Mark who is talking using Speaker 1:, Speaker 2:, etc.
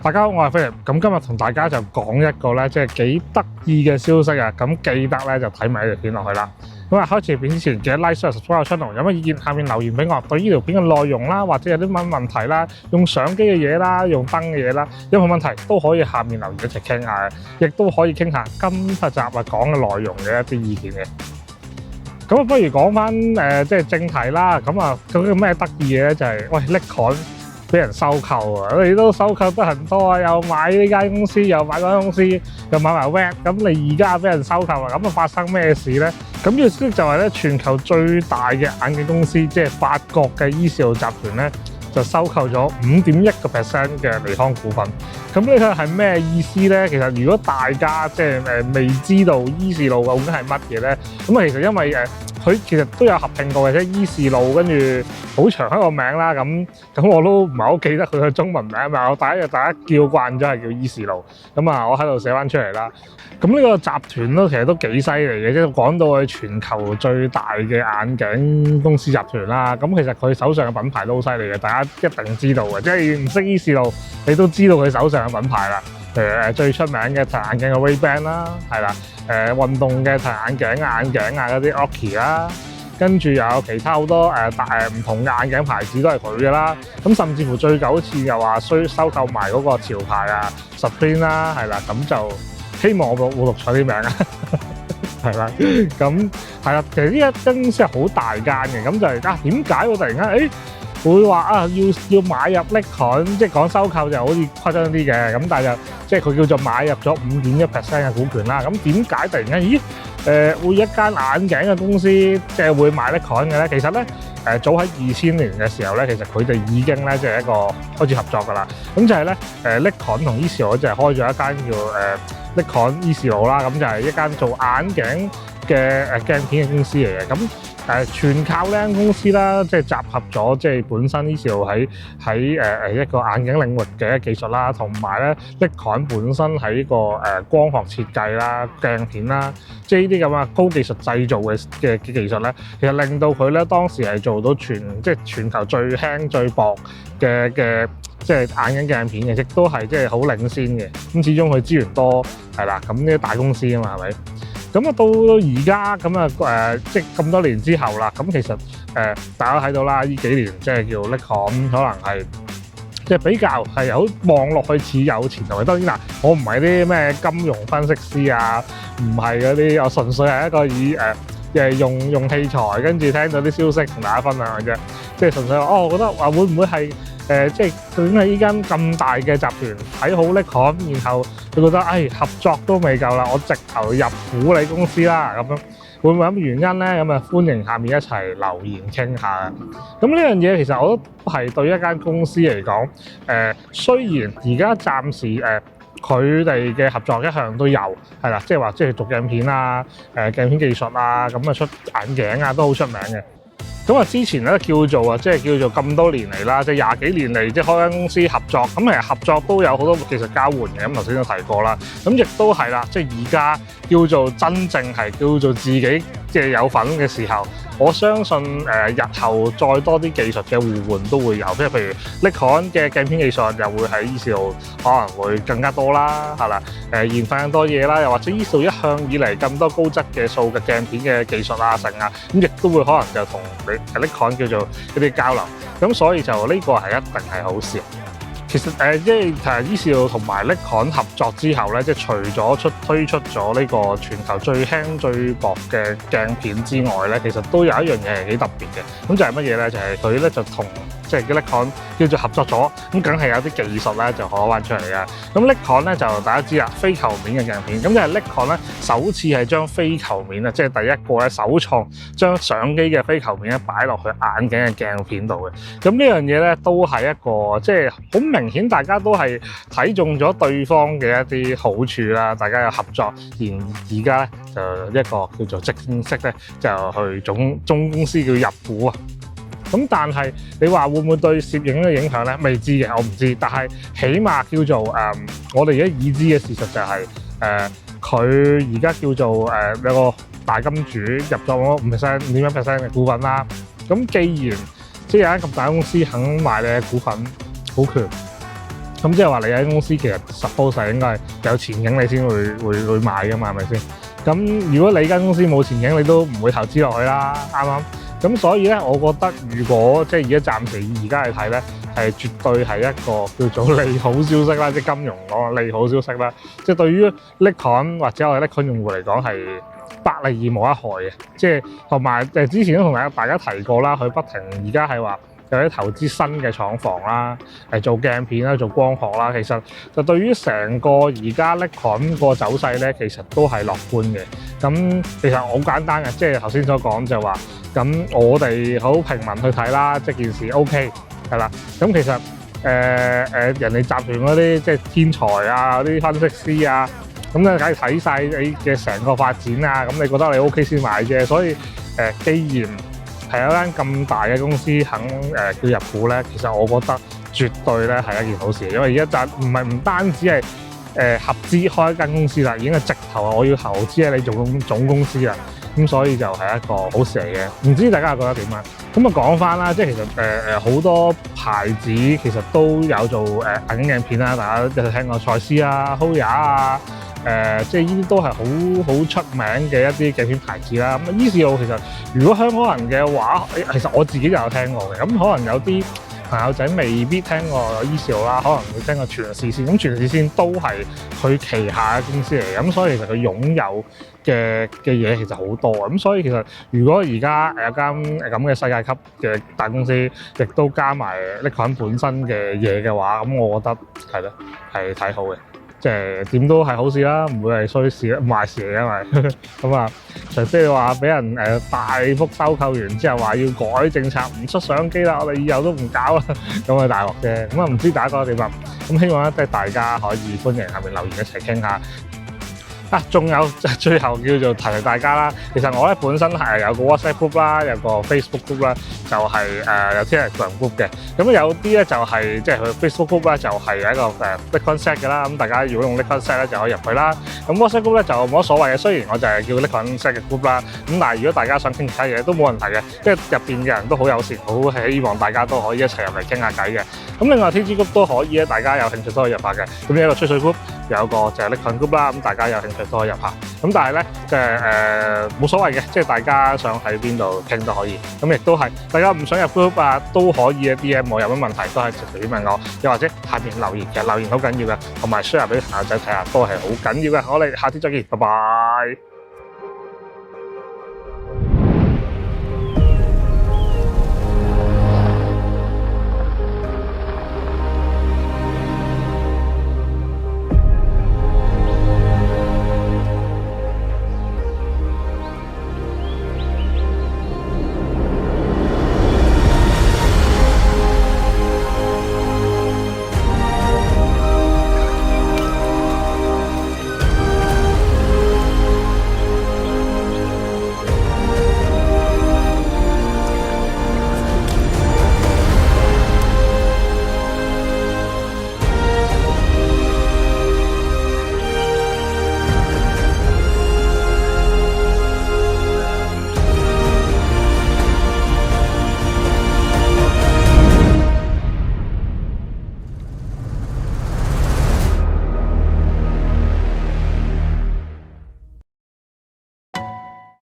Speaker 1: 大家好，我係 Philip。咁今日同大家就講一個咧，即係幾得意嘅消息啊！咁記得咧就睇埋呢條片落去啦。咁啊，開始片之前記得 like、share、subscribe channel。有乜意見下面留言俾我。對呢條片嘅內容啦，或者有啲乜問題啦，用相機嘅嘢啦，用燈嘅嘢啦，任何問題都可以下面留言一齊傾下嘅，亦都可以傾下今集講嘅內容嘅一啲意見嘅。咁啊，不如講翻即係正題啦。咁啊，究竟咩得意嘅咧？就係喂，Nikon俾人收購啊！你都收購得很多啊，又買呢間公司，又買嗰間公司，又買埋 Red。咁你而家俾人收購啊，咁啊發生咩事咧？咁呢個消息就係咧，全球最大嘅眼鏡公司，即係法國嘅伊士路集團咧，就收購咗5.1% 嘅尼康股份。咁呢個係咩意思咧？其實如果大家即係未知道伊士路究竟係乜嘢咧，咁啊其實因為佢其實都有合併過嘅，即係伊士路跟住好長一個名啦。咁我都唔係好記得佢嘅中文名，但我大家叫慣咗係叫伊士路。咁啊，我喺度寫翻出嚟啦。咁呢個集團都其實都幾犀利嘅，即係講到佢全球最大嘅眼鏡公司集團啦。咁其實佢手上嘅品牌都好犀利嘅，大家一定知道嘅。即係唔識伊士路，你都知道佢手上嘅品牌啦。最出名嘅太陽眼鏡嘅 Ray-Ban 啦，係啦。運動嘅太陽眼鏡啊嗰啲 Oakley 啦，跟住又有其他好多唔同嘅眼鏡牌子都係佢嘅啦。咁甚至乎最久次又話需收購埋嗰個潮牌啊 Supreme 啦，係啦。咁就希望我冇錄錯啲名啊，係啦。咁係啦，其實呢一間公司係好大間嘅，咁就係點解我突然間會話要買入 Nikon， 即係講收購就好似誇張啲嘅，咁但係就即係佢叫做買入咗5.1% 嘅股權啦。咁點解突然間會一間眼鏡嘅公司即係會買 Nikon 嘅咧？其實咧早喺2000年嘅時候咧，其實佢哋已經咧即係一個開始合作噶啦。咁就係咧Nikon 同伊士路就係開咗一間叫Nikon 伊士路啦。咁就係一間做眼鏡嘅鏡片嘅公司嚟嘅。咁全靠呢間公司啦，即係集合咗即係本身伊士路喺一個眼鏡領域嘅技術啦，同埋咧Nikon本身喺個光學設計啦、鏡片啦，即係呢啲咁嘅高技術製造嘅技術咧，其實令到佢咧當時係做到全球最輕最薄嘅即係眼鏡鏡片嘅，亦都係即係好領先嘅。咁始終佢資源多係啦，咁呢啲大公司啊嘛，係咪？咁啊，到而家咁啊，即係咁多年之後啦，咁其實大家睇到啦，呢幾年即係叫 Nikon 可能係即係比較係好望落去似有前途嘅。當然啦，我唔係啲咩金融分析師啊，唔係嗰啲，我純粹係一個以用器材跟住聽到啲消息同大家分享嘅啫。即係純粹我覺得話會唔會係即係究竟係呢間咁大嘅集團睇好 Nikon，然後佢覺得合作都未夠啦，我直頭入股你公司啦，咁樣會唔會有乜原因咧？咁啊，歡迎下面一齊留言傾下。咁呢樣嘢其實我都係對一間公司嚟講，雖然而家暫時佢哋嘅合作一向都有係啦，即係話即係做鏡片啊、鏡片技術啊，咁啊出眼鏡啊都好出名嘅。咁啊，之前咧即係叫做咁多年嚟啦，即係20幾年嚟，即係開間公司合作，咁其實合作都有好多技術交換嘅。咁頭先都提過啦，咁亦都係啦，即係而家叫做真正係叫做自己即係有份嘅時候，我相信日後再多啲技術嘅互換都會有，即係譬如 Nikon 嘅鏡片技術又會喺伊士路可能會更加多啦，係啦，研發更多嘢啦，又或者伊士路一向以嚟咁多高質嘅數嘅鏡片嘅技術啊成啊，咁亦都會可能就同Nikon 叫做一啲交流，咁所以就呢個係一定係好事。其實即係伊士路同埋 Nikon 合作之後咧，即係除咗推出咗呢個全球最輕最薄嘅鏡片之外咧，其實都有一樣嘢係幾特別嘅。咁就係乜嘢咧？就係佢咧就同即係 Nikon 叫做合作咗，咁梗係有啲技術咧就可玩出嚟嘅。咁 Nikon 咧就大家知啦，非球面嘅鏡片，咁就係 Nikon 咧首次係將非球面啊，即係第一個咧首創將相機嘅非球面咧擺落去眼鏡嘅鏡片度嘅。咁呢樣嘢咧都係一個即係好明顯，大家都係睇中咗對方嘅一啲好處啦，大家有合作，而家咧就一個叫做正式咧就去總公司叫入股啊。咁但係你話會唔會對攝影嘅影響咧？未知嘅，我唔知。但係起碼叫做我哋而家已知嘅事實就係佢而家叫做有個大金主入咗5.1% 嘅股份啦。咁既然即係有間咁大公司肯買你嘅股權，咁即係話你間公司其實 suppose 係應該係有前景你先會買㗎嘛，係咪先？咁如果你間公司冇前景，你都唔會投資落去啦，啱唔啱？咁所以咧，我覺得如果即係而家暫時而家嚟睇咧，係絕對係一個叫做利好消息啦，即係金融講利好消息啦。即係對於 Nikon 或者我哋 Nikon 用戶嚟講係百利而無一害嘅。即係同埋之前都同大家提過啦，佢不停而家係話有啲投資新嘅廠房啦，做鏡片啦，做光學啦。其實就對於成個而家 Nikon 個走勢咧，其實都係樂觀嘅。咁其實好簡單嘅，即係頭先所講就話。咁我哋好平民去睇啦，即係件事 OK 係啦。咁其實人哋集團嗰啲即係天才啊，嗰啲分析師啊，咁咧梗係睇晒你嘅成個發展啊。咁你覺得你 OK 先買啫。所以既然係有間咁大嘅公司肯叫入股咧，其實我覺得絕對咧係一件好事。因為而家就唔單止係合資開一間公司啦，已經係直頭我要投資喺你總公司啦。咁所以就係一個好事嚟嘅，唔知大家覺得點啊？咁啊講翻啦，即係其實好多牌子其實都有做硬鏡片啦，大家有聽過蔡司啊、Hoya 啊，即係呢啲都係好出名嘅一啲鏡片牌子啦。咁Easyol其實如果香港人嘅話，其實我自己就有聽過嘅，咁可能有啲朋友仔未必聽過Easyol啦，可能會聽過全視線。咁全視線都係佢旗下嘅公司嚟嘅，咁所以其實佢擁有嘅嘢其實好多。咁所以其實如果而家有間咁嘅世界級嘅大公司，亦都加埋Nikon本身嘅嘢嘅話，咁我覺得係咯，係睇好嘅。即係點都係好事啦，唔會係衰事、壞事嚟，因為咁啊，除非你話俾人大幅收購完之後話要改政策，唔出相機啦，我哋以後都唔搞啦，咁啊大鑊啫。咁啊唔知大家覺得點啊？咁希望咧，即係大家可以歡迎下面留言一齊傾下。仲有最後叫做提大家啦。其實我咧本身係有個 WhatsApp group 啦，有個 Facebook group 啦，就係有 Telegram group 嘅。咁有啲咧就係即係佢 Facebook group 咧就係一個Nikon Set 嘅啦。咁大家如果用 Nikon Set 咧就可以入去啦。咁 WhatsApp group 咧就冇乜所謂嘅，雖然我就係叫 Nikon Set 嘅 group 啦。咁但係如果大家想傾其他嘢都冇問題嘅，因為入邊嘅人都好友善，好希望大家都可以一齊入嚟傾下偈嘅。咁另外 TG group 都可以咧，大家有興趣都可以入下嘅。咁有一個吹水 group， 有個就係 Nikon group 啦。咁大家有興趣都可以入下。咁但係咧，即係冇所謂嘅，即係大家想喺邊度傾都可以。咁亦都係大家唔想入 group 啊，都可以 DM 我，有乜問題都係隨便問我，又或者下面留言，其實留言好緊要嘅，同埋 share 俾朋友仔睇下都係好緊要嘅。我哋下次再見，拜拜。